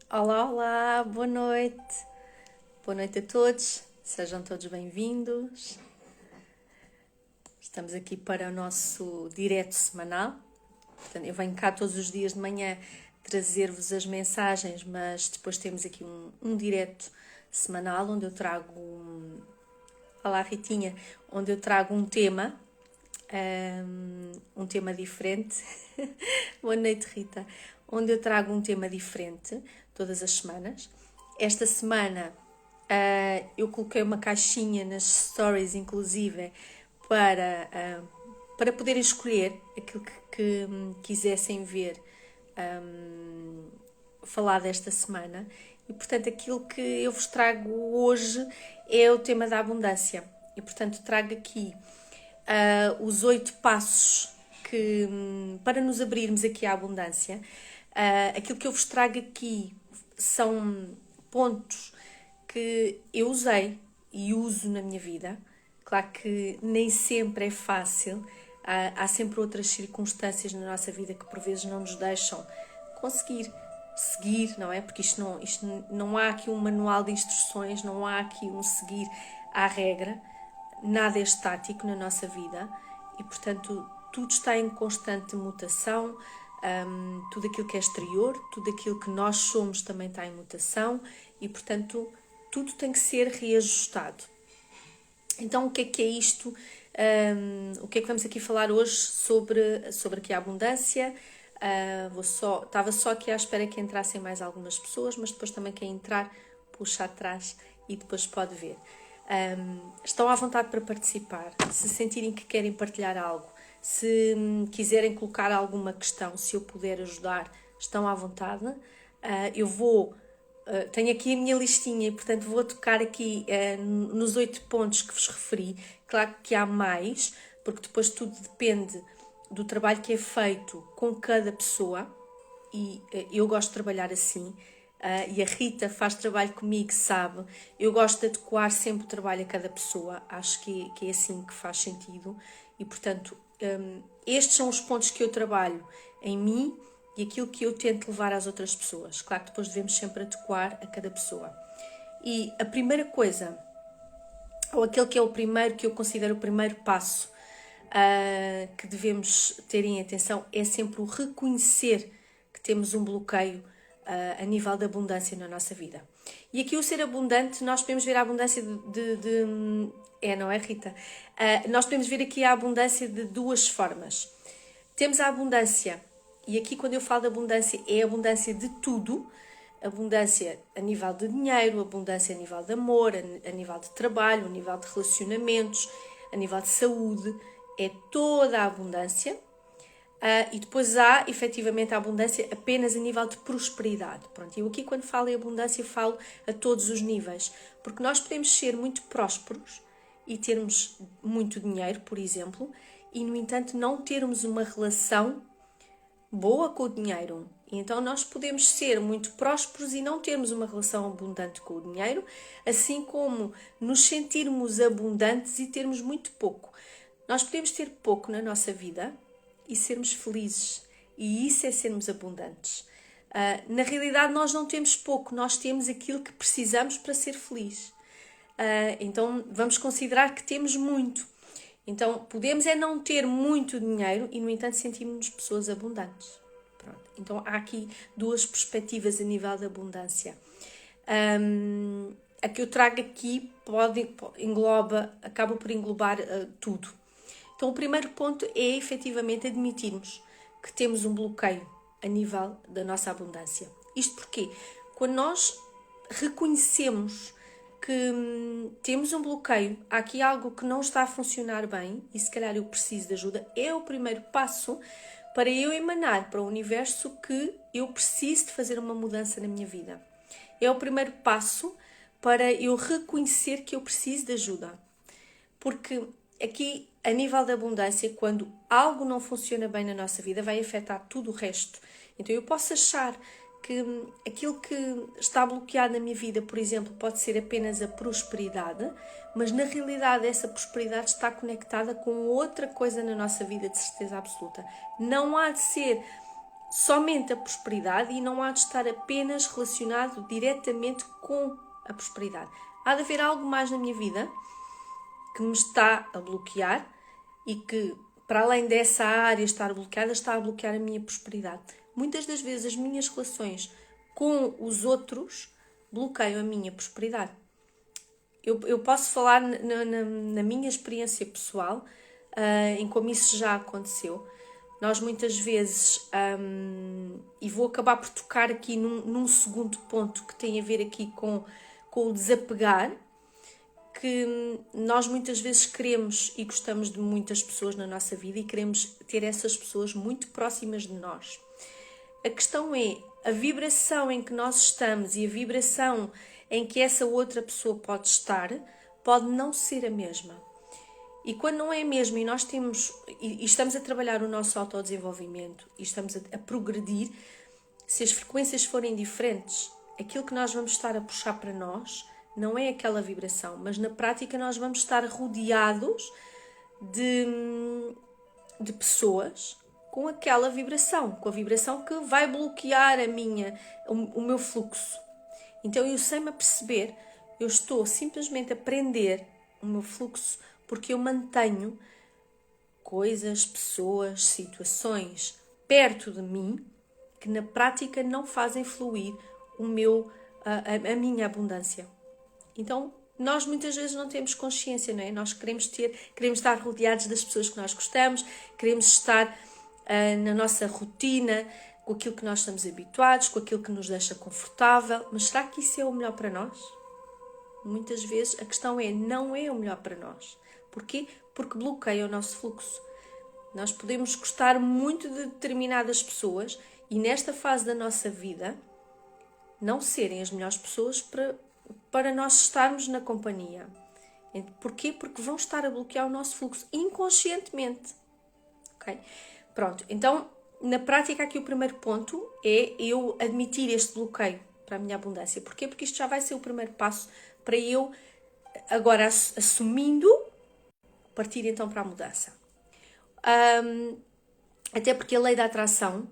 Olá, olá, boa noite. Boa noite a todos. Sejam todos bem-vindos. Estamos aqui para o nosso direto semanal. Portanto, eu venho cá todos os dias de manhã trazer-vos as mensagens, mas depois temos aqui um direto semanal onde eu trago Olá, Ritinha, onde eu trago um tema diferente. Boa noite, Rita. Onde eu trago um tema diferente todas as semanas. Esta semana eu coloquei uma caixinha nas stories, inclusive, para poderem escolher aquilo que quisessem ver falar desta semana. E, portanto, aquilo que eu vos trago hoje é o tema da abundância. E, portanto, trago aqui os 8 passos para nos abrirmos aqui à abundância. Aquilo que eu vos trago aqui são pontos que eu usei e uso na minha vida. Claro que nem sempre é fácil, há sempre outras circunstâncias na nossa vida que por vezes não nos deixam conseguir seguir, não é? Porque isto não há aqui um manual de instruções, não há aqui um seguir à regra, nada é estático na nossa vida e, portanto, tudo está em constante mutação, tudo aquilo que é exterior, tudo aquilo que nós somos também está em mutação e, portanto, tudo tem que ser reajustado. Então, o que é isto? O que é que vamos aqui falar hoje sobre aqui a abundância? Estava só aqui à espera que entrassem mais algumas pessoas, mas depois também quem entrar, puxa atrás e depois pode ver. Estão à vontade para participar, se sentirem que querem partilhar algo, se quiserem colocar alguma questão, se eu puder ajudar, estão à vontade. Tenho aqui a minha listinha e, portanto, vou tocar aqui nos 8 pontos que vos referi. Claro que há mais, porque depois tudo depende do trabalho que é feito com cada pessoa e eu gosto de trabalhar assim. E a Rita faz trabalho comigo, sabe? Eu gosto de adequar sempre o trabalho a cada pessoa. Acho que é assim que faz sentido. E, portanto, estes são os pontos que eu trabalho em mim e aquilo que eu tento levar às outras pessoas. Claro que depois devemos sempre adequar a cada pessoa. E a primeira coisa, ou aquele que é o primeiro, que eu considero o primeiro passo que devemos ter em atenção, é sempre o reconhecer que temos um bloqueio a nível de abundância na nossa vida. E aqui o ser abundante, nós podemos ver a abundância não é, Rita? Nós podemos ver aqui a abundância de duas formas. Temos a abundância, e aqui quando eu falo de abundância, é a abundância de tudo. Abundância a nível de dinheiro, abundância a nível de amor, a nível de trabalho, a nível de relacionamentos, a nível de saúde. É toda a abundância. E depois há, efetivamente, a abundância apenas a nível de prosperidade. Pronto, eu aqui, quando falo em abundância, falo a todos os níveis. Porque nós podemos ser muito prósperos e termos muito dinheiro, por exemplo, e, no entanto, não termos uma relação boa com o dinheiro. Então, nós podemos ser muito prósperos e não termos uma relação abundante com o dinheiro, assim como nos sentirmos abundantes e termos muito pouco. Nós podemos ter pouco na nossa vida e sermos felizes. E isso é sermos abundantes. Na realidade, nós não temos pouco, nós temos aquilo que precisamos para ser feliz. Então, vamos considerar que temos muito. Então, podemos não ter muito dinheiro e, no entanto, sentirmos pessoas abundantes. Pronto. Então, há aqui duas perspectivas a nível de abundância. A que eu trago aqui acaba por englobar tudo. Então, o primeiro ponto é, efetivamente, admitirmos que temos um bloqueio a nível da nossa abundância. Isto porque, quando nós reconhecemos que temos um bloqueio, há aqui algo que não está a funcionar bem e se calhar eu preciso de ajuda, é o primeiro passo para eu emanar para o universo que eu preciso de fazer uma mudança na minha vida. É o primeiro passo para eu reconhecer que eu preciso de ajuda. Porque aqui, a nível da abundância, quando algo não funciona bem na nossa vida, vai afetar tudo o resto. Então eu posso achar que aquilo que está bloqueado na minha vida, por exemplo, pode ser apenas a prosperidade, mas na realidade essa prosperidade está conectada com outra coisa na nossa vida, de certeza absoluta. Não há de ser somente a prosperidade e não há de estar apenas relacionado diretamente com a prosperidade. Há de haver algo mais na minha vida que me está a bloquear e que, para além dessa área estar bloqueada, está a bloquear a minha prosperidade. Muitas das vezes as minhas relações com os outros bloqueiam a minha prosperidade. Eu posso falar na minha experiência pessoal, em como isso já aconteceu. Nós muitas vezes, e vou acabar por tocar aqui num segundo ponto que tem a ver aqui com o desapegar, que nós muitas vezes queremos e gostamos de muitas pessoas na nossa vida e queremos ter essas pessoas muito próximas de nós. A questão é, a vibração em que nós estamos e a vibração em que essa outra pessoa pode estar, pode não ser a mesma. E quando não é a mesma e nós estamos a trabalhar o nosso autodesenvolvimento e estamos a progredir, se as frequências forem diferentes, aquilo que nós vamos estar a puxar para nós não é aquela vibração, mas na prática nós vamos estar rodeados de pessoas com aquela vibração, com a vibração que vai bloquear o meu fluxo. Então eu sem me aperceber, eu estou simplesmente a prender o meu fluxo porque eu mantenho coisas, pessoas, situações perto de mim que na prática não fazem fluir a minha abundância. Então, nós muitas vezes não temos consciência, não é? Nós queremos estar rodeados das pessoas que nós gostamos, queremos estar na nossa rotina, com aquilo que nós estamos habituados, com aquilo que nos deixa confortável, mas será que isso é o melhor para nós? Muitas vezes a questão não é o melhor para nós. Porquê? Porque bloqueia o nosso fluxo. Nós podemos gostar muito de determinadas pessoas e nesta fase da nossa vida não serem as melhores pessoas para nós estarmos na companhia. Porquê? Porque vão estar a bloquear o nosso fluxo inconscientemente. Ok? Pronto, então na prática aqui o primeiro ponto é eu admitir este bloqueio para a minha abundância. Porquê? Porque isto já vai ser o primeiro passo para eu, agora assumindo, partir então para a mudança. Até porque a lei da atração,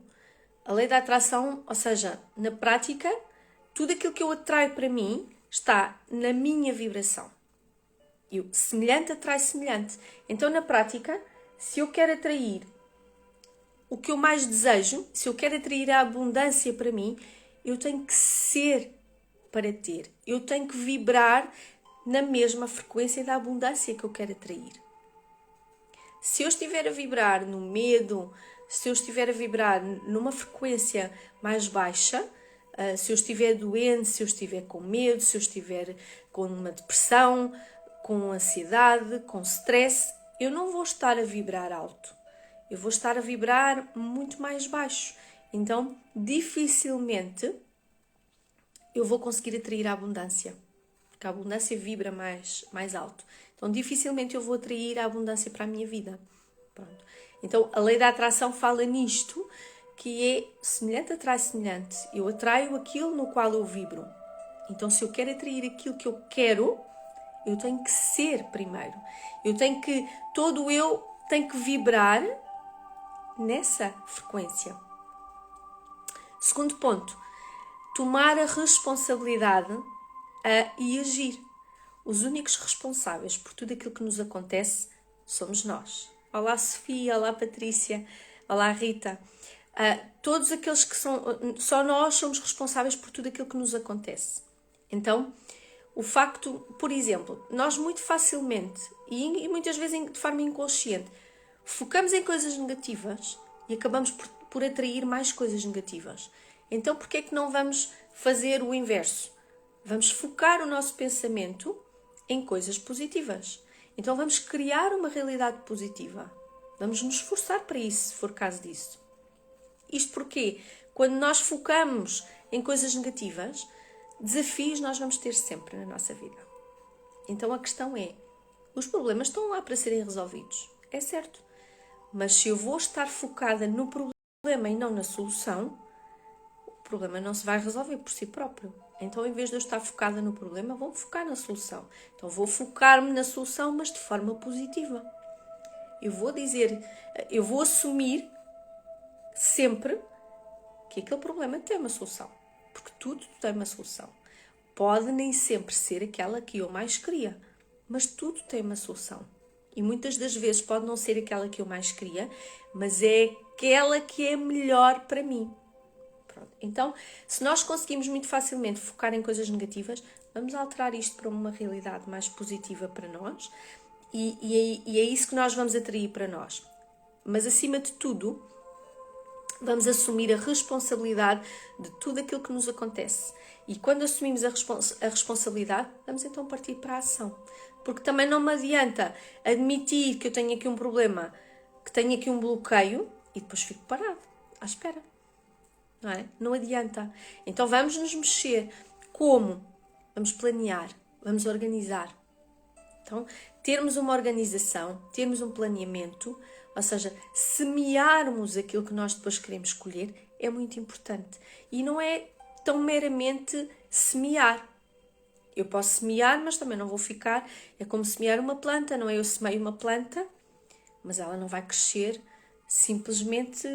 ou seja, na prática, tudo aquilo que eu atraio para mim está na minha vibração. Semelhante atrai semelhante. Então, na prática, se eu quero atrair o que eu mais desejo, se eu quero atrair a abundância para mim, eu tenho que ser para ter. Eu tenho que vibrar na mesma frequência da abundância que eu quero atrair. Se eu estiver a vibrar no medo, se eu estiver a vibrar numa frequência mais baixa, se eu estiver doente, se eu estiver com medo, se eu estiver com uma depressão, com ansiedade, com stress, eu não vou estar a vibrar alto. Eu vou estar a vibrar muito mais baixo. Então, dificilmente eu vou conseguir atrair a abundância. Porque a abundância vibra mais alto. Então, dificilmente eu vou atrair a abundância para a minha vida. Pronto. Então, a lei da atração fala nisto, que é semelhante atrai semelhante. Eu atraio aquilo no qual eu vibro. Então, se eu quero atrair aquilo que eu quero, eu tenho que ser primeiro. Todo eu tem que vibrar nessa frequência. Segundo ponto, tomar a responsabilidade e agir. Os únicos responsáveis por tudo aquilo que nos acontece somos nós. Olá Sofia, olá Patrícia, olá Rita. Todos aqueles que só nós somos responsáveis por tudo aquilo que nos acontece. Então, o facto, por exemplo, nós muito facilmente e muitas vezes de forma inconsciente focamos em coisas negativas e acabamos por atrair mais coisas negativas. Então, por que é que não vamos fazer o inverso? Vamos focar o nosso pensamento em coisas positivas. Então, vamos criar uma realidade positiva. Vamos nos esforçar para isso, se for caso disso. Isto porque, quando nós focamos em coisas negativas, desafios nós vamos ter sempre na nossa vida. Então, a questão é, os problemas estão lá para serem resolvidos. É certo. Mas se eu vou estar focada no problema e não na solução, o problema não se vai resolver por si próprio. Então, em vez de eu estar focada no problema, vou focar na solução. Então, vou focar-me na solução, mas de forma positiva. Eu vou assumir sempre que aquele problema tem uma solução. Porque tudo tem uma solução. Pode nem sempre ser aquela que eu mais queria, mas tudo tem uma solução. E muitas das vezes pode não ser aquela que eu mais queria, mas é aquela que é melhor para mim. Pronto. Então, se nós conseguimos muito facilmente focar em coisas negativas, vamos alterar isto para uma realidade mais positiva para nós e é isso que nós vamos atrair para nós. Mas, acima de tudo, vamos assumir a responsabilidade de tudo aquilo que nos acontece. E quando assumimos a responsabilidade, vamos então partir para a ação. Porque também não me adianta admitir que eu tenho aqui um problema, que tenho aqui um bloqueio e depois fico parado, à espera. Não é? Não adianta. Então vamos nos mexer. Como? Vamos planear, vamos organizar. Então, termos uma organização, termos um planeamento, ou seja, semearmos aquilo que nós depois queremos colher, é muito importante. E não é tão meramente semear. Eu posso semear, mas também não vou ficar. É como semear uma planta, não é? Eu semeio uma planta, mas ela não vai crescer simplesmente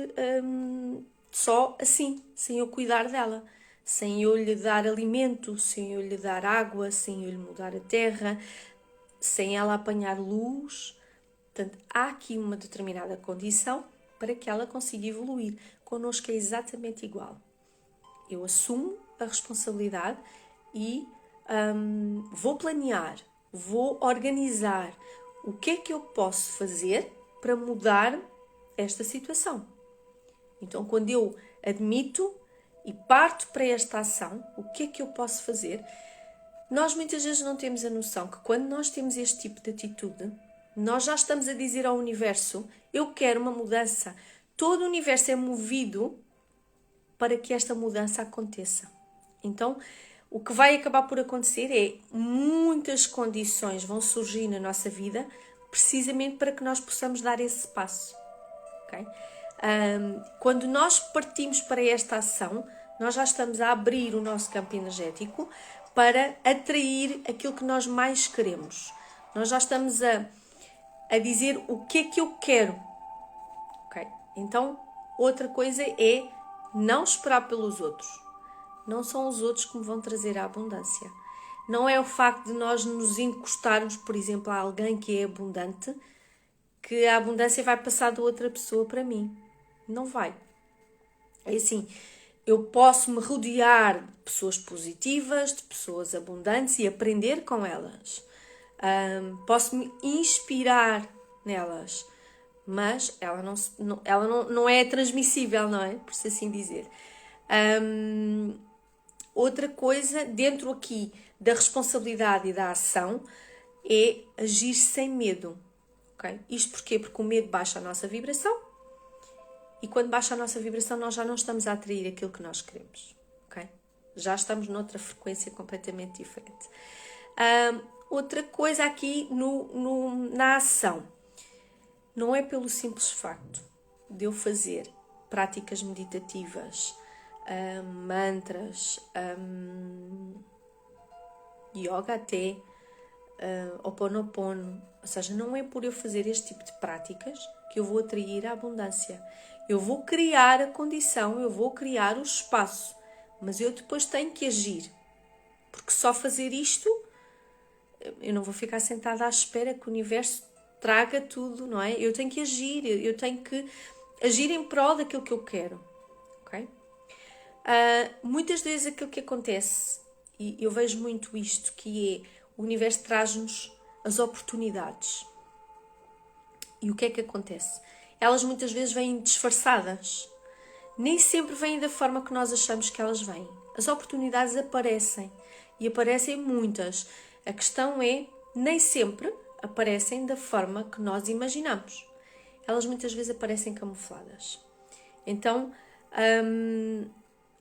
só assim, sem eu cuidar dela, sem eu lhe dar alimento, sem eu lhe dar água, sem eu lhe mudar a terra, sem ela apanhar luz. Portanto, há aqui uma determinada condição para que ela consiga evoluir. Connosco é exatamente igual. Eu assumo a responsabilidade e vou planear, vou organizar o que é que eu posso fazer para mudar esta situação. Então, quando eu admito e parto para esta ação, o que é que eu posso fazer? Nós muitas vezes não temos a noção que quando nós temos este tipo de atitude, nós já estamos a dizer ao universo, eu quero uma mudança. Todo o universo é movido para que esta mudança aconteça. Então, o que vai acabar por acontecer é muitas condições vão surgir na nossa vida precisamente para que nós possamos dar esse passo. Okay? Quando nós partimos para esta ação, nós já estamos a abrir o nosso campo energético para atrair aquilo que nós mais queremos. Nós já estamos a dizer o que é que eu quero. Okay? Então, outra coisa é não esperar pelos outros. Não são os outros que me vão trazer a abundância. Não é o facto de nós nos encostarmos, por exemplo, a alguém que é abundante, que a abundância vai passar de outra pessoa para mim. Não vai. É assim, eu posso me rodear de pessoas positivas, de pessoas abundantes e aprender com elas. Posso me inspirar nelas, mas ela não é transmissível, não é? Por assim dizer. Outra coisa, dentro aqui da responsabilidade e da ação, é agir sem medo. Okay? Isto porquê? Porque o medo baixa a nossa vibração e quando baixa a nossa vibração nós já não estamos a atrair aquilo que nós queremos. Okay? Já estamos noutra frequência completamente diferente. Outra coisa aqui na ação. Não é pelo simples facto de eu fazer práticas meditativas, mantras, yoga até, Ho'oponopono, ou seja, não é por eu fazer este tipo de práticas que eu vou atrair a abundância. Eu vou criar a condição, eu vou criar o espaço, mas eu depois tenho que agir, porque só fazer isto, eu não vou ficar sentada à espera que o universo traga tudo, não é? Eu tenho que agir, eu tenho que agir em prol daquilo que eu quero, ok? Muitas vezes aquilo que acontece, e eu vejo muito isto, que é o universo traz-nos as oportunidades. E o que é que acontece? Elas muitas vezes vêm disfarçadas. Nem sempre vêm da forma que nós achamos que elas vêm. As oportunidades aparecem. E aparecem muitas. A questão é, nem sempre aparecem da forma que nós imaginamos. Elas muitas vezes aparecem camufladas. Então,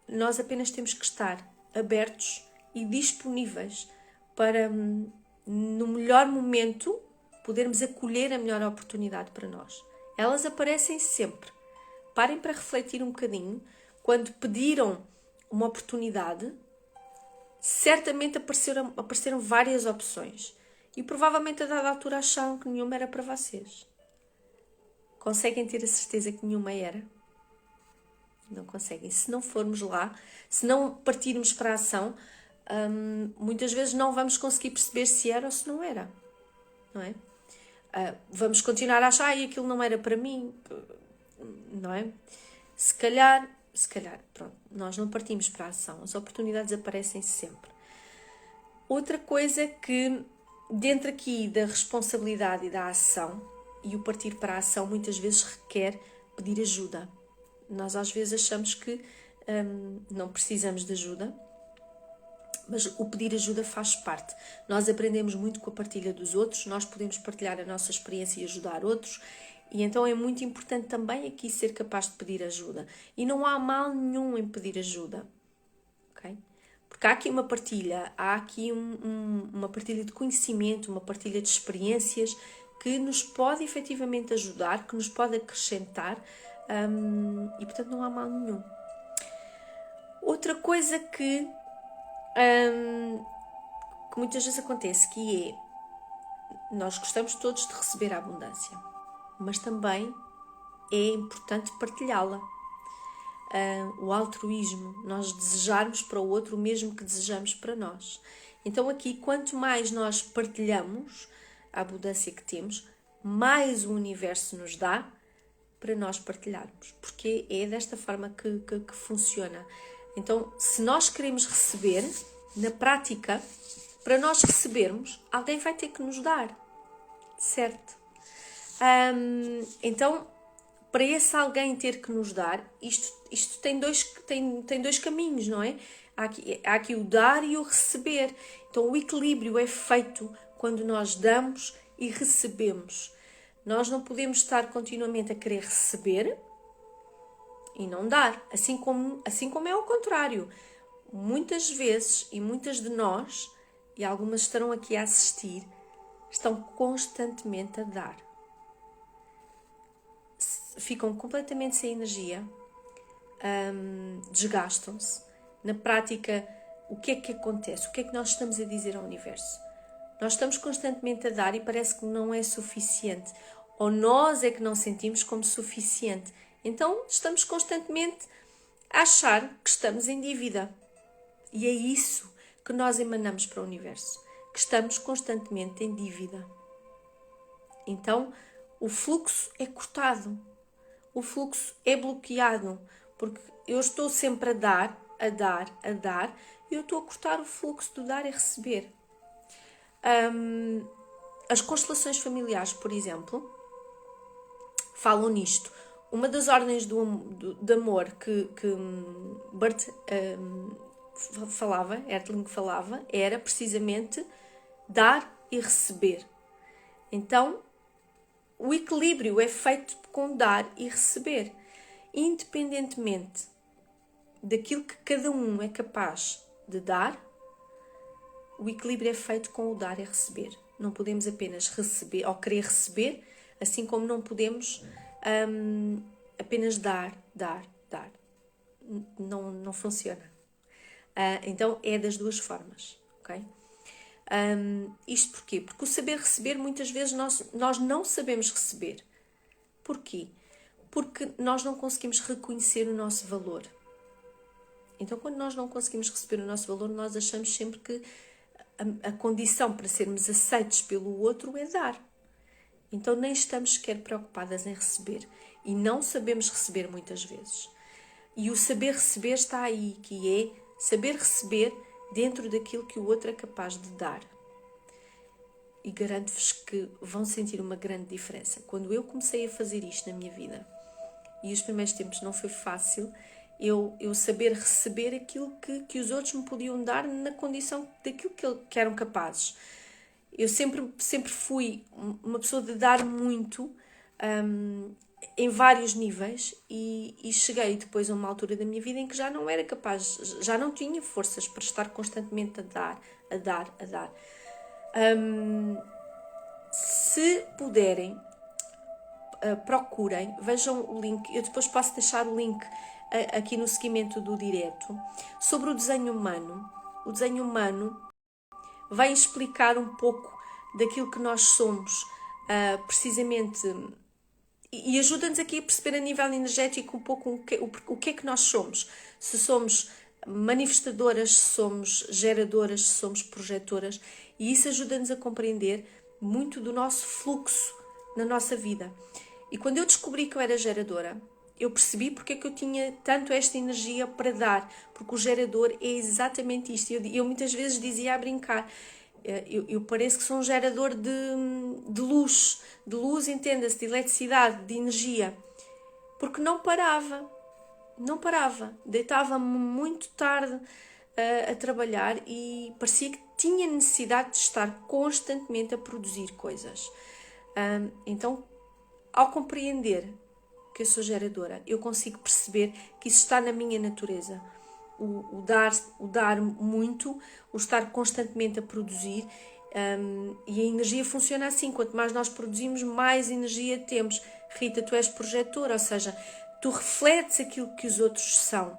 nós apenas temos que estar abertos e disponíveis para, no melhor momento, podermos acolher a melhor oportunidade para nós. Elas aparecem sempre. Parem para refletir um bocadinho. Quando pediram uma oportunidade, certamente apareceram várias opções. E provavelmente a dada altura acharam que nenhuma era para vocês. Conseguem ter a certeza que nenhuma era? Não conseguem. Se não formos lá, se não partirmos para a ação, muitas vezes não vamos conseguir perceber se era ou se não era, não é? Vamos continuar a achar, aquilo não era para mim, não é? Se calhar, pronto, nós não partimos para a ação, as oportunidades aparecem sempre. Outra coisa que, dentro aqui da responsabilidade e da ação, e o partir para a ação muitas vezes requer pedir ajuda. Nós às vezes achamos que não precisamos de ajuda, mas o pedir ajuda faz parte. Nós aprendemos muito com a partilha dos outros, nós podemos partilhar a nossa experiência e ajudar outros, e então é muito importante também aqui ser capaz de pedir ajuda. E não há mal nenhum em pedir ajuda, ok? Porque há aqui uma partilha, há aqui uma partilha de conhecimento, uma partilha de experiências que nos pode efetivamente ajudar, que nos pode acrescentar, e portanto não há mal nenhum. Outra coisa que muitas vezes acontece, que é, nós gostamos todos de receber a abundância, mas também é importante partilhá-la. O altruísmo, nós desejarmos para o outro o mesmo que desejamos para nós. Então aqui, quanto mais nós partilhamos a abundância que temos, mais o universo nos dá para nós partilharmos, porque é desta forma que funciona. Então, se nós queremos receber, na prática, para nós recebermos, alguém vai ter que nos dar, certo? Então, para esse alguém ter que nos dar, isto tem dois caminhos, não é? Há aqui o dar e o receber. Então, o equilíbrio é feito quando nós damos e recebemos. Nós não podemos estar continuamente a querer receber e não dar, assim como é ao contrário. Muitas vezes, e muitas de nós, e algumas estarão aqui a assistir, estão constantemente a dar. Ficam completamente sem energia, desgastam-se. Na prática, o que é que acontece? O que é que nós estamos a dizer ao universo? Nós estamos constantemente a dar e parece que não é suficiente. Ou nós é que não sentimos como suficiente. Então, estamos constantemente a achar que estamos em dívida. E é isso que nós emanamos para o universo. Que estamos constantemente em dívida. Então, o fluxo é cortado. O fluxo é bloqueado. Porque eu estou sempre a dar, e eu estou a cortar o fluxo do dar e receber. As constelações familiares, por exemplo, falam nisto. Uma das ordens de amor que Bert Hellinger falava, era precisamente dar e receber. Então, o equilíbrio é feito com dar e receber. Independentemente daquilo que cada um é capaz de dar, o equilíbrio é feito com o dar e receber. Não podemos apenas receber ou querer receber, assim como não podemos apenas dar. Não funciona. Então é das duas formas, ok? Isto porquê? Porque o saber receber, muitas vezes nós não sabemos receber. Porquê? Porque nós não conseguimos reconhecer o nosso valor. Então, quando nós não conseguimos receber o nosso valor, nós achamos sempre que a condição para sermos aceitos pelo outro é dar. Então, nem estamos sequer preocupadas em receber. E não sabemos receber muitas vezes. E o saber receber está aí, que é saber receber dentro daquilo que o outro é capaz de dar. E garanto-vos que vão sentir uma grande diferença. Quando eu comecei a fazer isto na minha vida, e os primeiros tempos não foi fácil, eu saber receber aquilo que os outros me podiam dar na condição daquilo que eram capazes. Eu sempre fui uma pessoa de dar muito, em vários níveis, e cheguei depois a uma altura da minha vida em que já não era capaz, já não tinha forças para estar constantemente a dar. Se puderem, procurem, vejam o link, eu depois posso deixar o link aqui no seguimento do direto, sobre o desenho humano. O desenho humano vai explicar um pouco daquilo que nós somos, precisamente E ajuda-nos aqui a perceber a nível energético um pouco o que é que nós somos. Se somos manifestadoras, se somos geradoras, se somos projetoras. E isso ajuda-nos a compreender muito do nosso fluxo na nossa vida. E quando eu descobri que eu era geradora, eu percebi porque é que eu tinha tanto esta energia para dar. Porque o gerador é exatamente isto. Eu muitas vezes dizia a brincar, eu pareço que sou um gerador de luz, entenda-se, de eletricidade, de energia. Porque não parava. Deitava-me muito tarde a trabalhar e parecia que tinha necessidade de estar constantemente a produzir coisas. Então, ao compreender que eu sou geradora, eu consigo perceber que isso está na minha natureza. O dar muito, o estar constantemente a produzir, e a energia funciona assim. Quanto mais nós produzimos, mais energia temos. Rita, tu és projetora, ou seja, tu refletes aquilo que os outros são.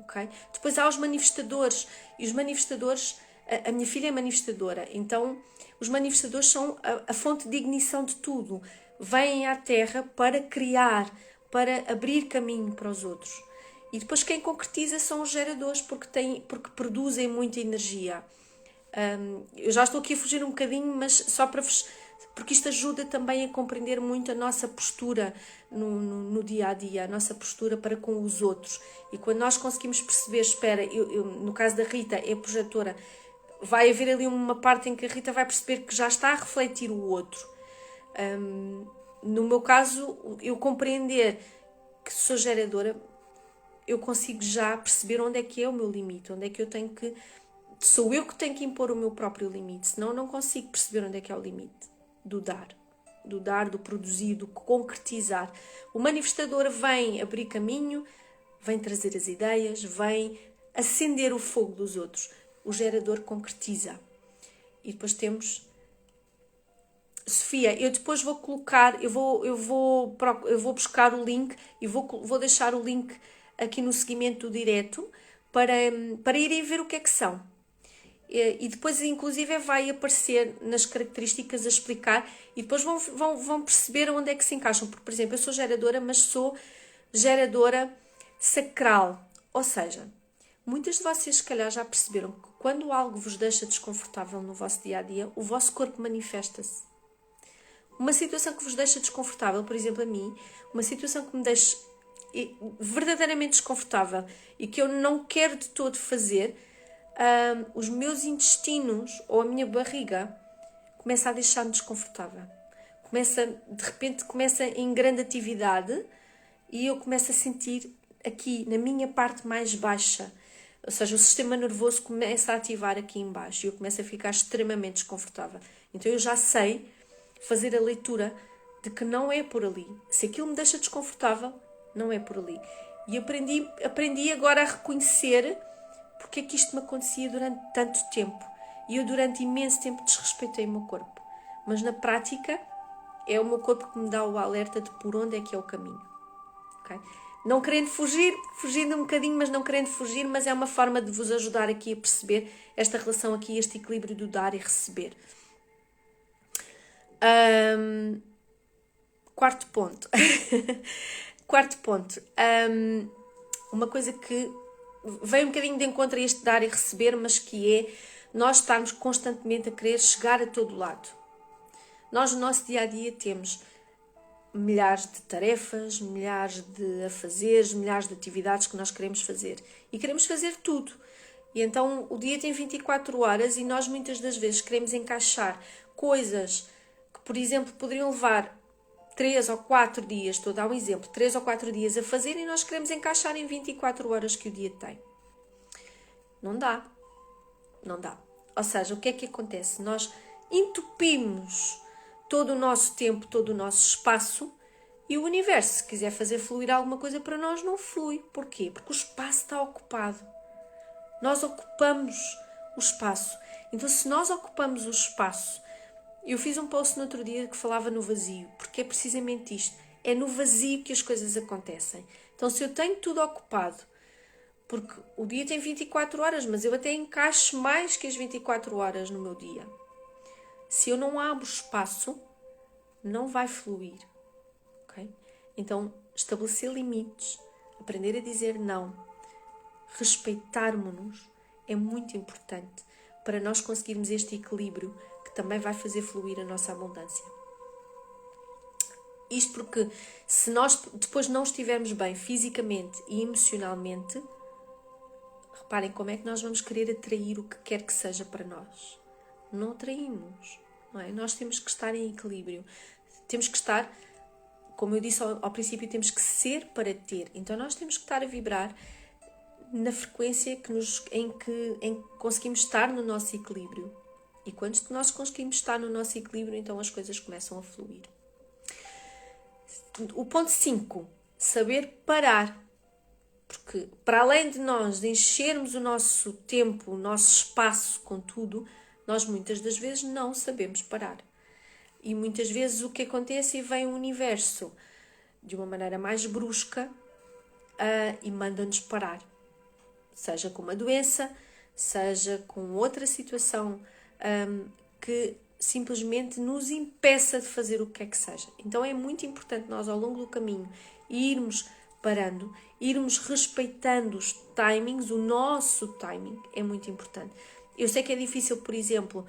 Okay? Depois há os manifestadores, e os manifestadores, a minha filha é manifestadora, então os manifestadores são a fonte de ignição de tudo. Vêm à Terra para criar, para abrir caminho para os outros. E depois quem concretiza são os geradores, porque produzem muita energia. Eu já estou aqui a fugir um bocadinho, mas só para vos... Porque isto ajuda também a compreender muito a nossa postura no dia a dia, a nossa postura para com os outros. E quando nós conseguimos perceber, espera, no caso da Rita, é projetora, vai haver ali uma parte em que a Rita vai perceber que já está a refletir o outro. No meu caso, eu compreender que sou geradora, eu consigo já perceber onde é que é o meu limite, onde é que eu tenho que... Sou eu que tenho que impor o meu próprio limite, senão eu não consigo perceber onde é que é o limite do dar, do produzir, do concretizar. O manifestador vem abrir caminho, vem trazer as ideias, vem acender o fogo dos outros. O gerador concretiza. E depois temos... Sofia, eu depois vou colocar, eu vou buscar o link e vou deixar o link aqui no seguimento do direto para irem ver o que é que são. E depois, inclusive, vai aparecer nas características a explicar e depois vão perceber onde é que se encaixam. Porque, por exemplo, eu sou geradora, mas sou geradora sacral. Ou seja, muitas de vocês, se calhar, já perceberam que quando algo vos deixa desconfortável no vosso dia-a-dia, o vosso corpo manifesta-se. Uma situação que vos deixa desconfortável, por exemplo, a mim, uma situação que me deixa verdadeiramente desconfortável e que eu não quero de todo fazer, os meus intestinos ou a minha barriga começa a deixar-me desconfortável. De repente começa em grande atividade e eu começo a sentir aqui na minha parte mais baixa, ou seja, o sistema nervoso começa a ativar aqui em baixo e eu começo a ficar extremamente desconfortável. Então eu já sei fazer a leitura de que não é por ali. Se aquilo me deixa desconfortável, não é por ali. E aprendi agora a reconhecer porque é que isto me acontecia durante tanto tempo. E eu durante imenso tempo desrespeitei o meu corpo. Mas na prática é o meu corpo que me dá o alerta de por onde é que é o caminho. Okay? Não querendo fugindo um bocadinho, mas não querendo fugir, mas é uma forma de vos ajudar aqui a perceber esta relação aqui, este equilíbrio do dar e receber. Quarto ponto. Uma coisa que vem um bocadinho de encontro a este dar e receber, mas que é nós estarmos constantemente a querer chegar a todo lado. Nós no nosso dia-a-dia temos milhares de tarefas, milhares de afazeres, milhares de atividades que nós queremos fazer. E queremos fazer tudo. E então o dia tem 24 horas e nós muitas das vezes queremos encaixar coisas que, por exemplo, poderiam levar 3 ou 4 dias, estou a dar um exemplo, 3 ou 4 dias a fazer e nós queremos encaixar em 24 horas que o dia tem. Não dá. Ou seja, o que é que acontece? Nós entupimos todo o nosso tempo, todo o nosso espaço e o universo, se quiser fazer fluir alguma coisa para nós, não flui. Porquê? Porque o espaço está ocupado. Nós ocupamos o espaço. Então, se nós ocupamos o espaço... Eu fiz um post no outro dia que falava no vazio, porque é precisamente isto. É no vazio que as coisas acontecem. Então, se eu tenho tudo ocupado, porque o dia tem 24 horas, mas eu até encaixo mais que as 24 horas no meu dia. Se eu não abro espaço, não vai fluir. Então, estabelecer limites, aprender a dizer não, respeitarmos-nos é muito importante para nós conseguirmos este equilíbrio que também vai fazer fluir a nossa abundância. Isto porque se nós depois não estivermos bem fisicamente e emocionalmente, reparem como é que nós vamos querer atrair o que quer que seja para nós. Não atraímos, não é? Nós temos que estar em equilíbrio. Temos que estar, como eu disse ao princípio, temos que ser para ter. Então nós temos que estar a vibrar na frequência em que conseguimos estar no nosso equilíbrio. E quando nós conseguimos estar no nosso equilíbrio, então as coisas começam a fluir. O ponto 5, saber parar. Porque para além de nós enchermos o nosso tempo, o nosso espaço com tudo, nós muitas das vezes não sabemos parar. E muitas vezes o que acontece é que vem o universo de uma maneira mais brusca e manda-nos parar. Seja com uma doença, seja com outra situação que simplesmente nos impeça de fazer o que quer que seja. Então é muito importante nós ao longo do caminho irmos parando, irmos respeitando os timings, o nosso timing é muito importante. Eu sei que é difícil, por exemplo,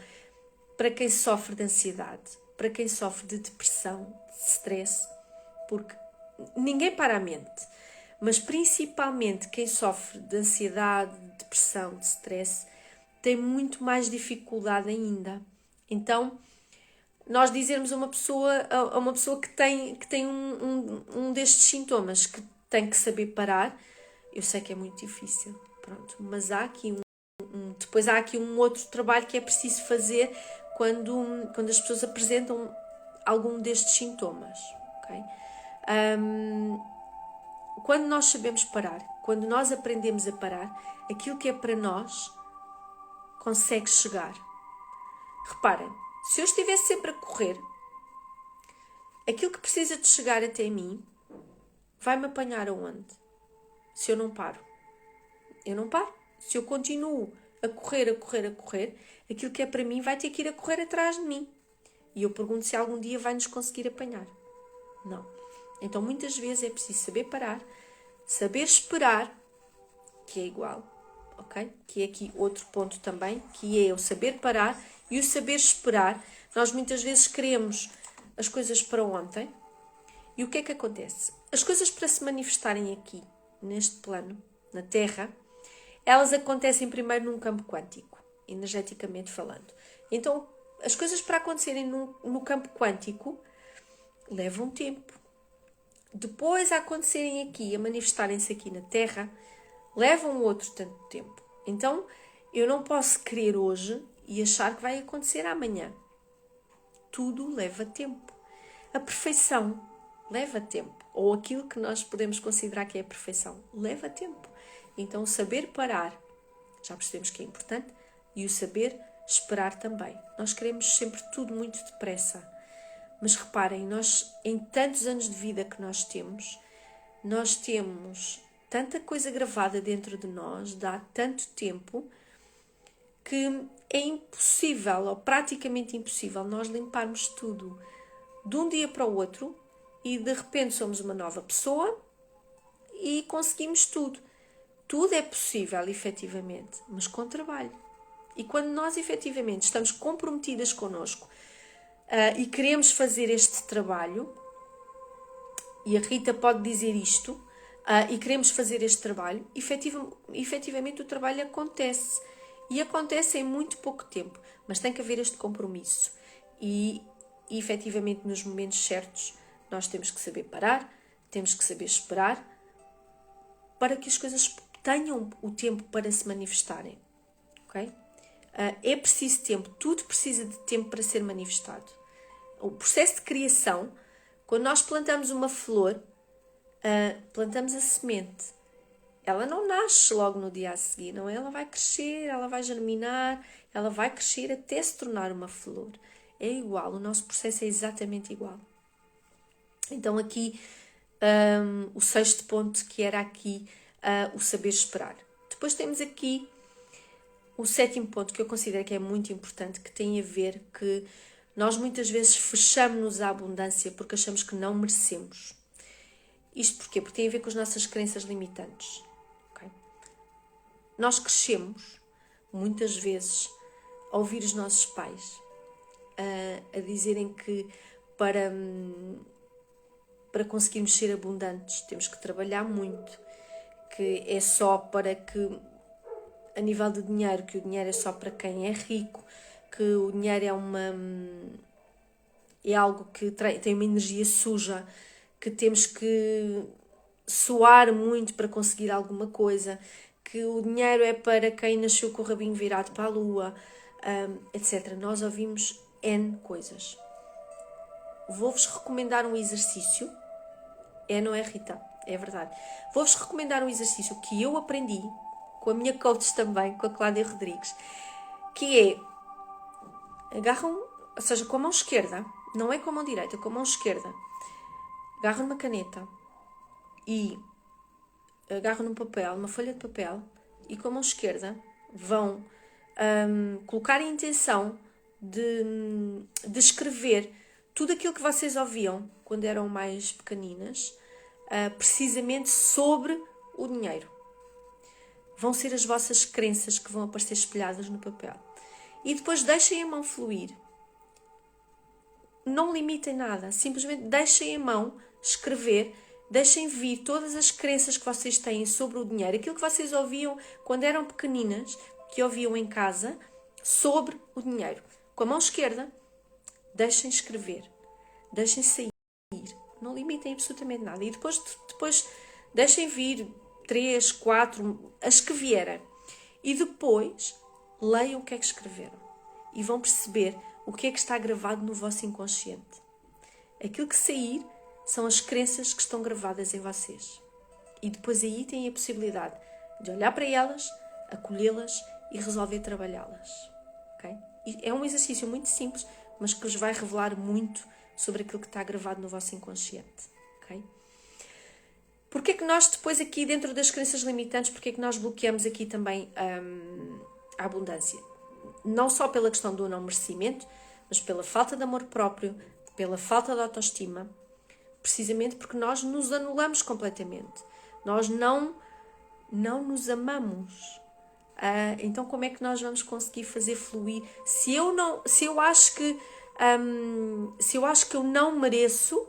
para quem sofre de ansiedade, para quem sofre de depressão, de stress, porque ninguém para a mente, mas principalmente quem sofre de ansiedade, de depressão, de stress, tem muito mais dificuldade ainda. Então, nós dizermos a uma pessoa que tem um destes sintomas, que tem que saber parar, eu sei que é muito difícil, pronto, mas há aqui depois há aqui um outro trabalho que é preciso fazer quando as pessoas apresentam algum destes sintomas, ok? Quando nós sabemos parar, quando nós aprendemos a parar, aquilo que é para nós consegue chegar. Reparem, se eu estivesse sempre a correr, aquilo que precisa de chegar até mim vai-me apanhar aonde? Se eu não paro. Eu não paro. Se eu continuo a correr, aquilo que é para mim vai ter que ir a correr atrás de mim. E eu pergunto se algum dia vai nos conseguir apanhar. Não. Então muitas vezes é preciso saber parar, saber esperar, que é igual, ok? Que é aqui outro ponto também, que é o saber parar e o saber esperar. Nós muitas vezes queremos as coisas para ontem. E o que é que acontece? As coisas para se manifestarem aqui, neste plano, na Terra, elas acontecem primeiro num campo quântico, energeticamente falando. Então, as coisas para acontecerem no campo quântico levam tempo. Depois a acontecerem aqui, a manifestarem-se aqui na Terra, levam outro tanto tempo. Então, eu não posso querer hoje e achar que vai acontecer amanhã. Tudo leva tempo. A perfeição leva tempo. Ou aquilo que nós podemos considerar que é a perfeição leva tempo. Então, o saber parar, já percebemos que é importante, e o saber esperar também. Nós queremos sempre tudo muito depressa. Mas reparem, nós, em tantos anos de vida que nós temos tanta coisa gravada dentro de nós, dá tanto tempo, que é impossível, ou praticamente impossível, nós limparmos tudo de um dia para o outro e de repente somos uma nova pessoa e conseguimos tudo. Tudo é possível, efetivamente, mas com trabalho. E quando nós, efetivamente, estamos comprometidas connosco e queremos fazer este trabalho, e a Rita pode dizer isto, e queremos fazer este trabalho, efetivamente o trabalho acontece. E acontece em muito pouco tempo, mas tem que haver este compromisso. E efetivamente, nos momentos certos, nós temos que saber parar, temos que saber esperar, para que as coisas tenham o tempo para se manifestarem. Ok? É preciso tempo, tudo precisa de tempo para ser manifestado. O processo de criação, quando nós plantamos uma flor, plantamos a semente. Ela não nasce logo no dia a seguir, não é? Ela vai crescer, ela vai germinar, ela vai crescer até se tornar uma flor. É igual, o nosso processo é exatamente igual. Então aqui, o 6º ponto, que era aqui o saber esperar. Depois temos aqui o 7º ponto, que eu considero que é muito importante, que tem a ver que nós muitas vezes fechamos-nos à abundância porque achamos que não merecemos. Isto porquê? Porque tem a ver com as nossas crenças limitantes. Okay? Nós crescemos, muitas vezes, a ouvir os nossos pais a dizerem que para conseguirmos ser abundantes temos que trabalhar muito, que é só para que, a nível de dinheiro, que o dinheiro é só para quem é rico, que o dinheiro é algo que tem uma energia suja, que temos que suar muito para conseguir alguma coisa, que o dinheiro é para quem nasceu com o rabinho virado para a lua, etc. Nós ouvimos N coisas. Vou-vos recomendar um exercício. Não é, Rita? É verdade. Vou-vos recomendar um exercício que eu aprendi com a minha coach também, com a Cláudia Rodrigues, que é, agarram, ou seja, com a mão esquerda, não é com a mão direita, com a mão esquerda, agarram uma caneta e agarram num papel, numa folha de papel, e com a mão esquerda vão colocar a intenção de escrever tudo aquilo que vocês ouviam quando eram mais pequeninas, precisamente sobre o dinheiro. Vão ser as vossas crenças que vão aparecer espelhadas no papel. E depois deixem a mão fluir. Não limitem nada, simplesmente deixem a mão escrever, deixem vir todas as crenças que vocês têm sobre o dinheiro, aquilo que vocês ouviam quando eram pequeninas, que ouviam em casa, sobre o dinheiro. Com a mão esquerda, deixem escrever, deixem sair, não limitem absolutamente nada. E depois deixem vir 3, 4, as que vierem. E depois leiam o que é que escreveram. E vão perceber o que é que está gravado no vosso inconsciente. Aquilo que sair são as crenças que estão gravadas em vocês. E depois aí têm a possibilidade de olhar para elas, acolhê-las e resolver trabalhá-las. Okay? É um exercício muito simples, mas que vos vai revelar muito sobre aquilo que está gravado no vosso inconsciente. Okay? Porquê que nós depois aqui dentro das crenças limitantes, porquê que nós bloqueamos aqui também a abundância? Não só pela questão do não merecimento, mas pela falta de amor próprio, pela falta de autoestima, precisamente porque nós nos anulamos completamente. Nós não nos amamos. Então como é que nós vamos conseguir fazer fluir? Se eu acho que eu não mereço,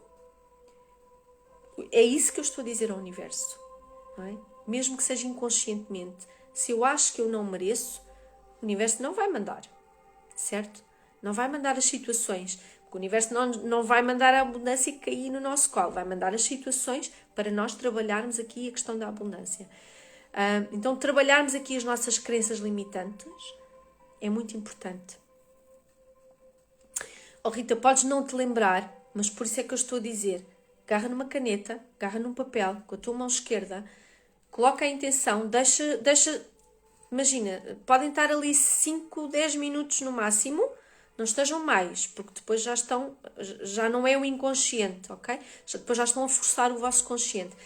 é isso que eu estou a dizer ao universo, não é? Mesmo que seja inconscientemente. Se eu acho que eu não mereço, o universo não vai mandar, certo? Não vai mandar as situações. O universo não vai mandar a abundância cair no nosso colo, vai mandar as situações para nós trabalharmos aqui a questão da abundância. Então, trabalharmos aqui as nossas crenças limitantes é muito importante. Oh, Rita, podes não te lembrar, mas por isso é que eu estou a dizer, agarra numa caneta, agarra num papel, com a tua mão esquerda, coloca a intenção, deixa, imagina, podem estar ali 5, 10 minutos no máximo, não estejam mais, porque depois já não é o inconsciente, ok? Depois já estão a forçar o vosso consciente.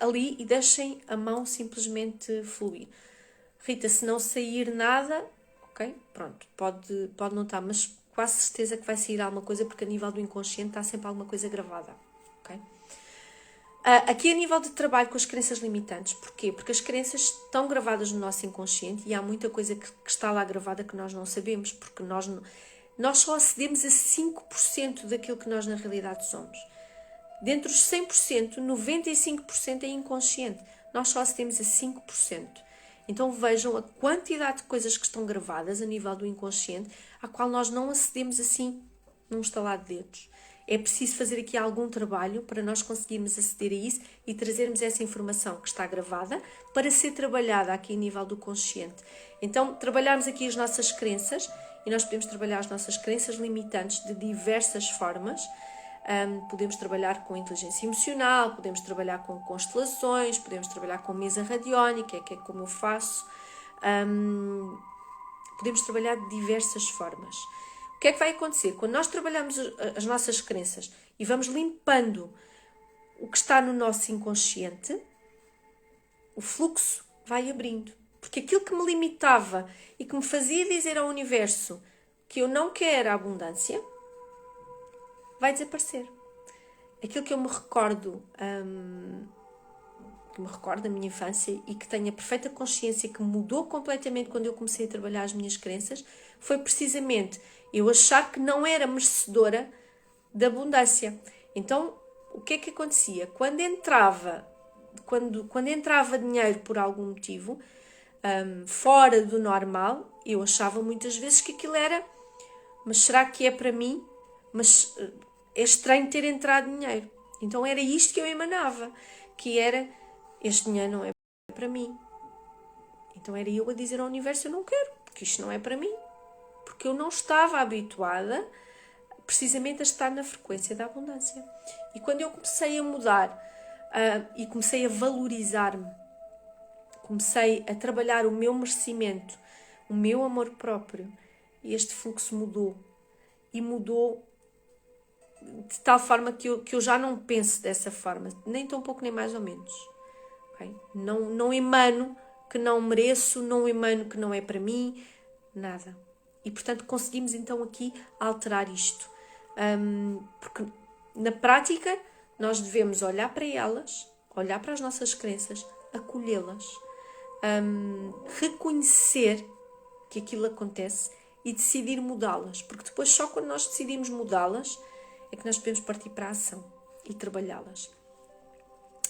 Ali e deixem a mão simplesmente fluir. Rita, se não sair nada, ok? Pronto, pode não estar, mas quase certeza que vai sair alguma coisa, porque a nível do inconsciente está sempre alguma coisa gravada, ok? Aqui a nível de trabalho com as crenças limitantes, porquê? Porque as crenças estão gravadas no nosso inconsciente e há muita coisa que está lá gravada que nós não sabemos, porque nós só acedemos a 5% daquilo que nós na realidade somos. Dentre os 100%, 95% é inconsciente. Nós só acedemos a 5%. Então vejam a quantidade de coisas que estão gravadas a nível do inconsciente, a qual nós não acedemos assim num estalar de dedos. É preciso fazer aqui algum trabalho para nós conseguirmos aceder a isso e trazermos essa informação que está gravada para ser trabalhada aqui a nível do consciente. Então, trabalharmos aqui as nossas crenças, e nós podemos trabalhar as nossas crenças limitantes de diversas formas. Podemos trabalhar com inteligência emocional, podemos trabalhar com constelações, podemos trabalhar com mesa radiónica, que é como eu faço. Podemos trabalhar de diversas formas. O que é que vai acontecer? Quando nós trabalhamos as nossas crenças e vamos limpando o que está no nosso inconsciente, o fluxo vai abrindo. Porque aquilo que me limitava e que me fazia dizer ao universo que eu não quero a abundância, vai desaparecer. aquilo que eu me recordo, da minha infância e que tenho a perfeita consciência que mudou completamente quando eu comecei a trabalhar as minhas crenças, foi precisamente eu achar que não era merecedora da abundância. Então, o que é que acontecia? Quando entrava dinheiro por algum motivo, fora do normal, eu achava muitas vezes que aquilo era, mas será que é para mim? Mas é estranho ter entrado dinheiro. Então era isto que eu emanava, que era, este dinheiro não é para mim. Então era eu a dizer ao universo, eu não quero, porque isto não é para mim. Porque eu não estava habituada precisamente a estar na frequência da abundância. E quando eu comecei a mudar e comecei a valorizar-me, comecei a trabalhar o meu merecimento, o meu amor próprio, este fluxo mudou. E mudou de tal forma que eu já não penso dessa forma, nem tão pouco nem mais ou menos. Okay? Não emano que não mereço, não emano que não é para mim, nada. E portanto conseguimos então aqui alterar isto. Porque na prática nós devemos olhar para elas, olhar para as nossas crenças, acolhê-las, reconhecer que aquilo acontece e decidir mudá-las, porque depois só quando nós decidimos mudá-las é que nós podemos partir para a ação e trabalhá-las.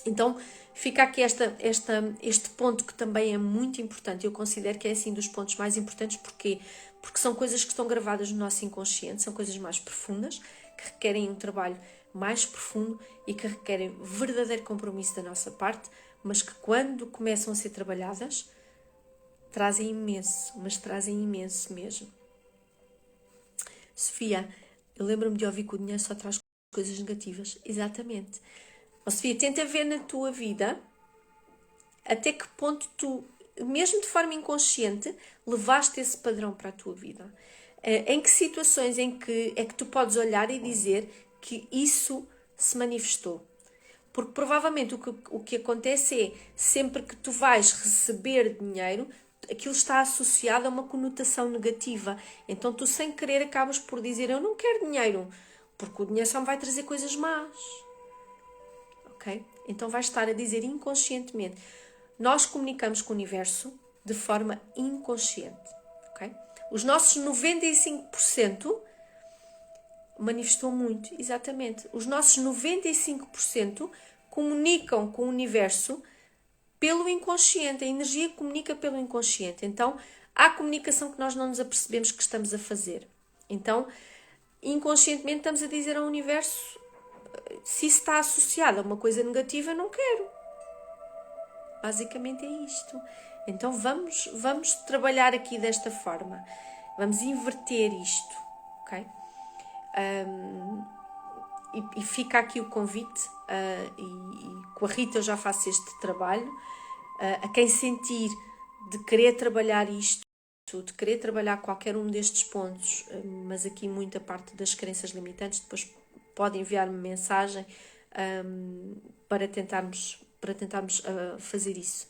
Então fica aqui este ponto que também é muito importante. Eu considero que é assim dos pontos mais importantes. Porquê? Porque são coisas que estão gravadas no nosso inconsciente, são coisas mais profundas, que requerem um trabalho mais profundo e que requerem verdadeiro compromisso da nossa parte, mas que quando começam a ser trabalhadas trazem imenso, mas trazem imenso mesmo. Sofia, eu lembro-me de ouvir que o dinheiro só traz coisas negativas. Exatamente. Sofia, tenta ver na tua vida até que ponto tu, mesmo de forma inconsciente, levaste esse padrão para a tua vida. Em que situações é que tu podes olhar e dizer que isso se manifestou? Porque provavelmente o que acontece é, sempre que tu vais receber dinheiro, aquilo está associado a uma conotação negativa. Então tu, sem querer, acabas por dizer, eu não quero dinheiro, porque o dinheiro só me vai trazer coisas más. Ok? Então vais estar a dizer inconscientemente. Nós comunicamos com o universo de forma inconsciente. Ok? Os nossos 95% manifestou muito, exatamente. Os nossos 95% comunicam com o universo pelo inconsciente. A energia comunica pelo inconsciente. Então, há comunicação que nós não nos apercebemos que estamos a fazer. Então, inconscientemente estamos a dizer ao universo, se isso está associado a uma coisa negativa, eu não quero. Basicamente é isto. Então, vamos trabalhar aqui desta forma. Vamos inverter isto, ok? E fica aqui o convite, e com a Rita eu já faço este trabalho, a quem sentir de querer trabalhar isto, de querer trabalhar qualquer um destes pontos, mas aqui muita parte das crenças limitantes, depois pode enviar-me mensagem para tentarmos fazer isso.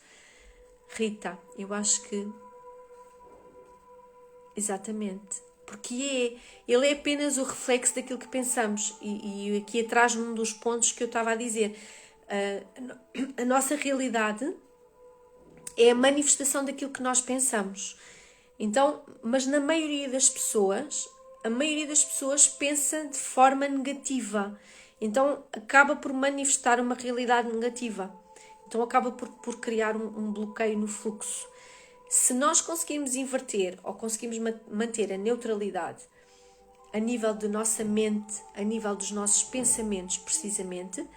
Rita, eu acho que exatamente, porque ele é apenas o reflexo daquilo que pensamos, e aqui atrás num dos pontos que eu estava a dizer, a nossa realidade é a manifestação daquilo que nós pensamos. Então, mas na maioria das pessoas, a maioria das pessoas pensa de forma negativa, então acaba por manifestar uma realidade negativa, então acaba por criar um bloqueio no fluxo. Se nós conseguirmos inverter ou conseguirmos manter a neutralidade a nível da nossa mente, a nível dos nossos pensamentos, precisamente,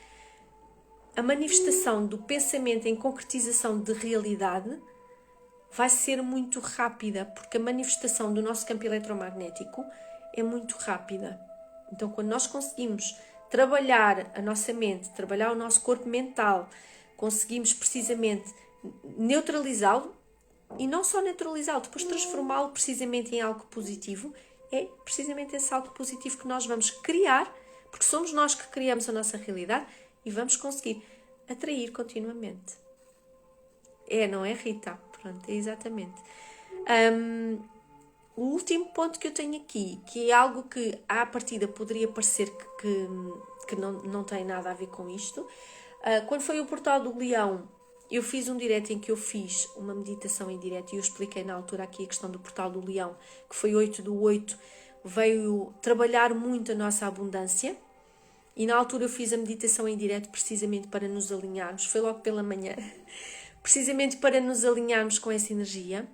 a manifestação do pensamento em concretização de realidade vai ser muito rápida, porque a manifestação do nosso campo eletromagnético é muito rápida. Então, quando nós conseguimos trabalhar a nossa mente, trabalhar o nosso corpo mental, conseguimos precisamente neutralizá-lo, e não só neutralizá-lo, depois transformá-lo precisamente em algo positivo, é precisamente esse algo positivo que nós vamos criar, porque somos nós que criamos a nossa realidade e vamos conseguir atrair continuamente. Não é, Rita? Pronto, é exatamente. o último ponto que eu tenho aqui, que é algo que à partida poderia parecer que não tem nada a ver com isto. Quando foi o Portal do Leão, eu fiz um direto em que eu fiz uma meditação em direto e eu expliquei na altura aqui a questão do Portal do Leão, que foi 8/8, veio trabalhar muito a nossa abundância. E na altura eu fiz a meditação em direto precisamente para nos alinharmos, foi logo pela manhã, precisamente para nos alinharmos com essa energia.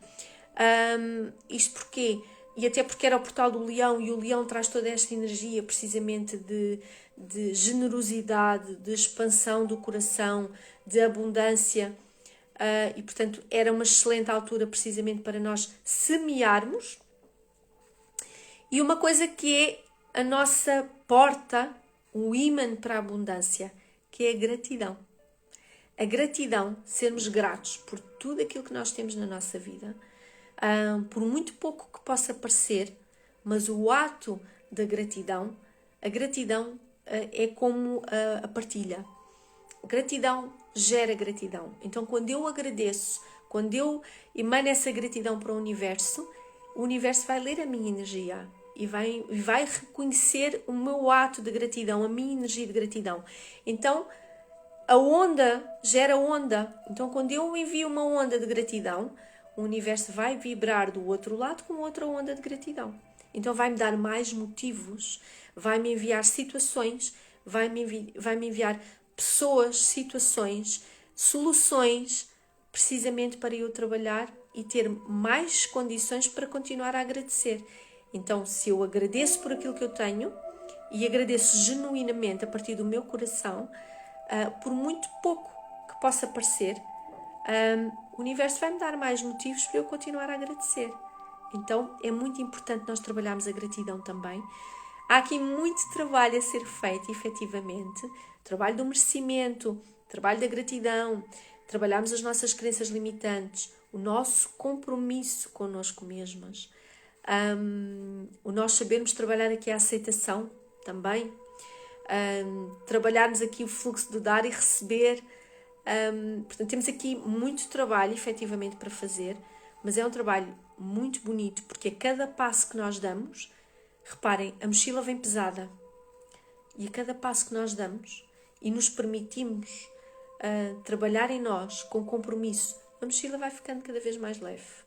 Isto porquê? E até porque era o Portal do Leão e o Leão traz toda esta energia precisamente de generosidade, de expansão do coração, de abundância. E portanto era uma excelente altura precisamente para nós semearmos. E uma coisa que é a nossa porta, o ímã para a abundância, que é a gratidão. A gratidão, sermos gratos por tudo aquilo que nós temos na nossa vida, por muito pouco que possa parecer, mas o ato da gratidão, a gratidão é como a partilha. Gratidão gera gratidão. Então, quando eu agradeço, quando eu emano essa gratidão para o universo vai ler a minha energia e vai reconhecer o meu ato de gratidão, a minha energia de gratidão. Então, a onda gera onda. Então, quando eu envio uma onda de gratidão, o universo vai vibrar do outro lado com outra onda de gratidão. Então, vai-me dar mais motivos, vai-me enviar situações, vai-me enviar pessoas, situações, soluções, precisamente para eu trabalhar e ter mais condições para continuar a agradecer. Então, se eu agradeço por aquilo que eu tenho e agradeço genuinamente a partir do meu coração, por muito pouco que possa parecer, o universo vai-me dar mais motivos para eu continuar a agradecer. Então, é muito importante nós trabalharmos a gratidão também. Há aqui muito trabalho a ser feito, efetivamente. Trabalho do merecimento, trabalho da gratidão, trabalharmos as nossas crenças limitantes, o nosso compromisso connosco mesmas, o nós sabermos trabalhar aqui a aceitação também, trabalharmos aqui o fluxo de dar e receber. Portanto, temos aqui muito trabalho efetivamente para fazer, mas é um trabalho muito bonito, porque a cada passo que nós damos, reparem, a mochila vem pesada, e a cada passo que nós damos e nos permitimos trabalhar em nós com compromisso, a mochila vai ficando cada vez mais leve.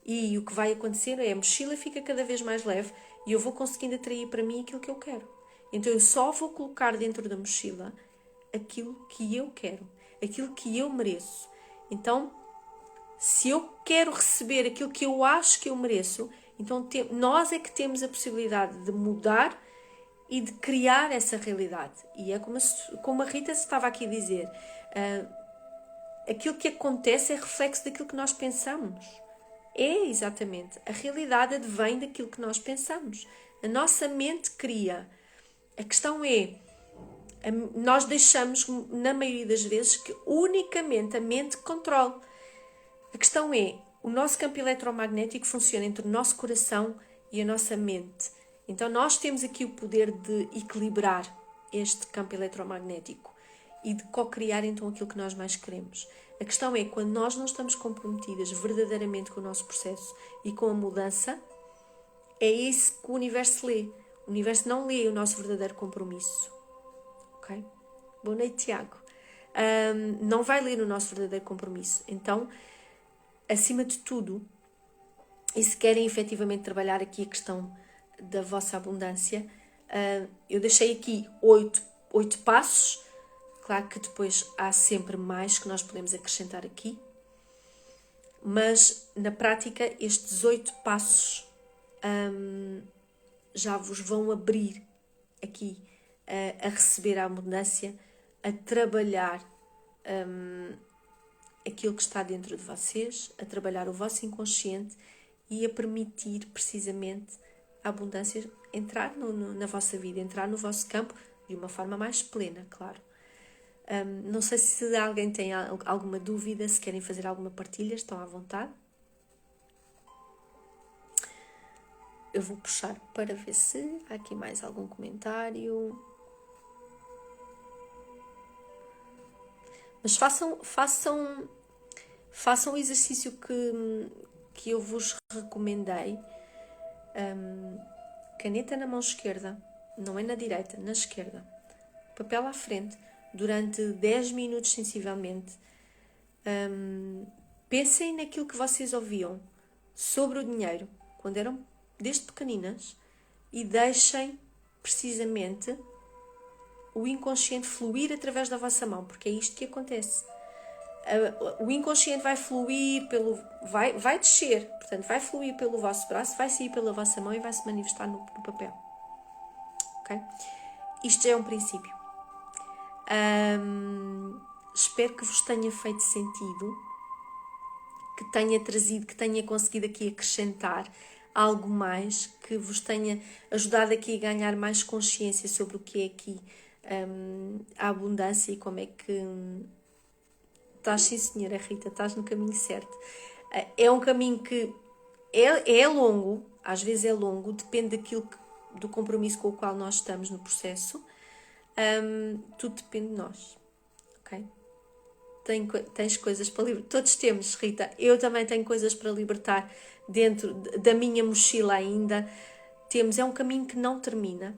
E o que vai acontecer é a mochila fica cada vez mais leve e eu vou conseguindo atrair para mim aquilo que eu quero. Então eu só vou colocar dentro da mochila aquilo que eu quero, aquilo que eu mereço. Então, se eu quero receber aquilo que eu acho que eu mereço, então nós é que temos a possibilidade de mudar e de criar essa realidade. E é como a Rita estava aqui a dizer, aquilo que acontece é reflexo daquilo que nós pensamos. É exatamente, a realidade advém daquilo que nós pensamos. A nossa mente cria. A questão é, nós deixamos, na maioria das vezes, que unicamente a mente controle. A questão é, o nosso campo eletromagnético funciona entre o nosso coração e a nossa mente. Então nós temos aqui o poder de equilibrar este campo eletromagnético e de co-criar então aquilo que nós mais queremos. A questão é, quando nós não estamos comprometidas verdadeiramente com o nosso processo e com a mudança, é isso que o universo lê. O universo não lê o nosso verdadeiro compromisso. Ok? Boa noite, Tiago. Não vai ler o nosso verdadeiro compromisso. Então, acima de tudo, e se querem efetivamente trabalhar aqui a questão da vossa abundância, eu deixei aqui 8 passos. Claro que depois há sempre mais que nós podemos acrescentar aqui, mas na prática estes 8 passos já vos vão abrir aqui a receber a abundância, a trabalhar aquilo que está dentro de vocês, a trabalhar o vosso inconsciente e a permitir precisamente a abundância entrar na vossa vida, entrar no vosso campo de uma forma mais plena, claro. Não sei se alguém tem alguma dúvida, se querem fazer alguma partilha, estão à vontade. Eu vou puxar para ver se há aqui mais algum comentário. Mas façam o exercício que eu vos recomendei, caneta na mão esquerda, não é na direita, na esquerda, papel à frente, durante 10 minutos sensivelmente. Pensem naquilo que vocês ouviam sobre o dinheiro quando eram desde pequeninas e deixem precisamente o inconsciente fluir através da vossa mão, porque é isto que acontece. O inconsciente vai fluir vai descer, portanto vai fluir pelo vosso braço, vai sair pela vossa mão e vai se manifestar no papel. Ok? Isto já é um princípio. Espero que vos tenha feito sentido, que tenha trazido, que tenha conseguido aqui acrescentar algo mais, que vos tenha ajudado aqui a ganhar mais consciência sobre o que é aqui a abundância e como é que estás, sim senhora Rita, estás no caminho certo. É um caminho que é longo, às vezes é longo, depende do compromisso com o qual nós estamos no processo. Tudo depende de nós, ok? Tens coisas para libertar. Todos temos, Rita. Eu também tenho coisas para libertar dentro da minha mochila ainda. É um caminho que não termina,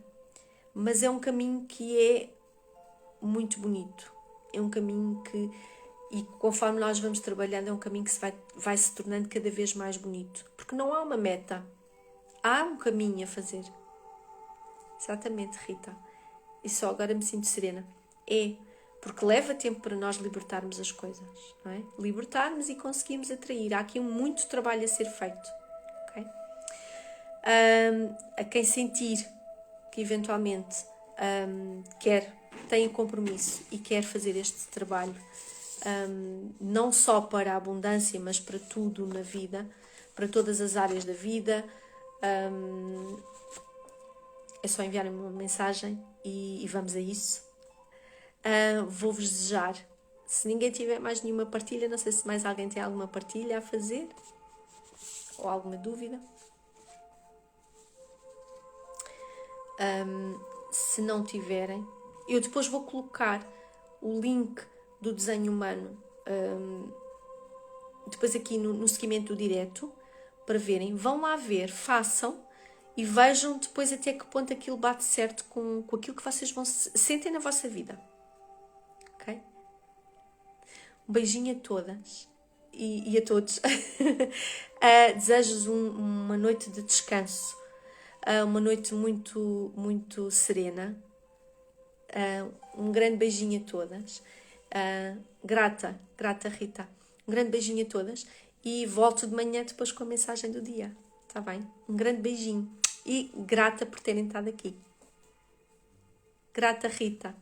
mas é um caminho que é muito bonito. É um caminho que, e conforme nós vamos trabalhando, é um caminho que vai se tornando cada vez mais bonito. Porque não há uma meta. Há um caminho a fazer. Exatamente, Rita. E só agora me sinto serena. Porque leva tempo para nós libertarmos as coisas, não é? Libertarmos e conseguirmos atrair. Há aqui muito trabalho a ser feito, ok? A quem sentir que eventualmente tem compromisso e quer fazer este trabalho, não só para a abundância, mas para tudo na vida, para todas as áreas da vida, é só enviar-me uma mensagem e vamos a isso. Vou-vos desejar, se ninguém tiver mais nenhuma partilha, não sei se mais alguém tem alguma partilha a fazer ou alguma dúvida. Se não tiverem, eu depois vou colocar o link do desenho humano depois aqui no seguimento do direto para verem. Vão lá ver, façam e vejam depois até que ponto aquilo bate certo com aquilo que vocês sentem na vossa vida. Ok? Um beijinho a todas e a todos. Desejo-vos uma noite de descanso, uma noite muito, muito serena. Um grande beijinho a todas. Grata Rita. Um grande beijinho a todas e volto de manhã depois com a mensagem do dia. Está bem? Um grande beijinho e grata por terem estado aqui. Grata, Rita.